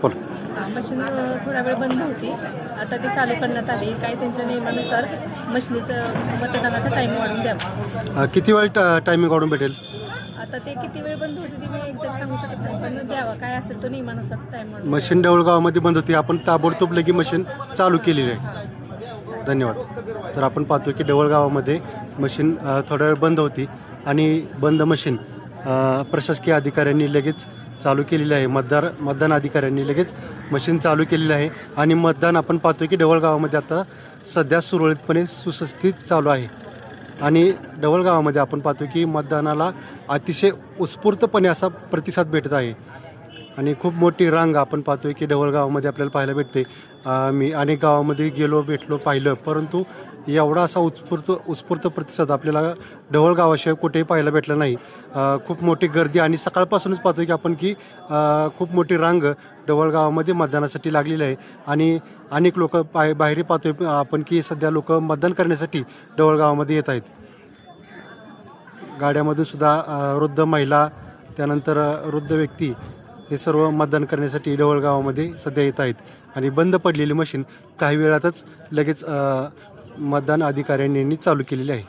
बोल. मशीन थोडा वेळ बंद होती, आता ती चालू करण्यात आली. काय त्यांच्या नियमानुसार मशिनीचं मतदानाचा टाईम वाढवून द्यावा. किती वेळ टायमिंग वाढून भेटेल? आता ते किती वेळ बंद होती ती मी एक्झॅक्ट सांगू शकत नाही, पण द्यावा काय असेल तो नियमानुसार टाईम वाढवून. मशीन देऊळगावामध्ये बंद होती, आपण ताबडतोब लगी मशीन चालू केलेली आहे. धन्यवाद. तर आपण पाहतो की देऊळगावामध्ये मशीन थोडा वेळ बंद होती आणि बंद मशीन प्रशासकीय अधिकाऱ्यांनी लगेच चालू केलेली आहे. मतदान अधिकाऱ्यांनी लगेच मशीन चालू केलेली आहे आणि मतदान आपण पाहतो की देऊळगावामध्ये आता सध्या सुरळीतपणे सुस्थितीत चालू आहे. आणि देऊळगावामध्ये आपण पाहतो की मतदानाला अतिशय उत्स्फूर्तपणे असा प्रतिसाद भेटत आहे आणि खूप मोठी रांग आपण पाहतो की देऊळगावामध्ये आपल्याला पाहायला भेटते. मी अनेक गावामध्ये गेलो, भेटलो, पाहिलं, परंतु एवढा असा उत्स्फूर्त प्रतिसाद आपल्याला देऊळगावाशिवाय कुठेही पाहायला भेटला नाही. खूप मोठी गर्दी आणि सकाळपासूनच पाहतो की आपण की खूप मोठी रांग देऊळगावामध्ये मतदानासाठी लागलेली आहे आणि अनेक लोक बाहेर पाहतो आपण की सध्या लोक मतदान करण्यासाठी देऊळगावामध्ये येत आहेत. गाड्यामधून सुद्धा वृद्ध महिला, त्यानंतर वृद्ध व्यक्ती हे सर्व मतदान करण्यासाठी देऊळगावामध्ये सध्या येत आहेत आणि बंद पडलेली मशीन काही वेळातच लगेच मतदान अधिकाऱ्यांनी चालू केलेली आहे.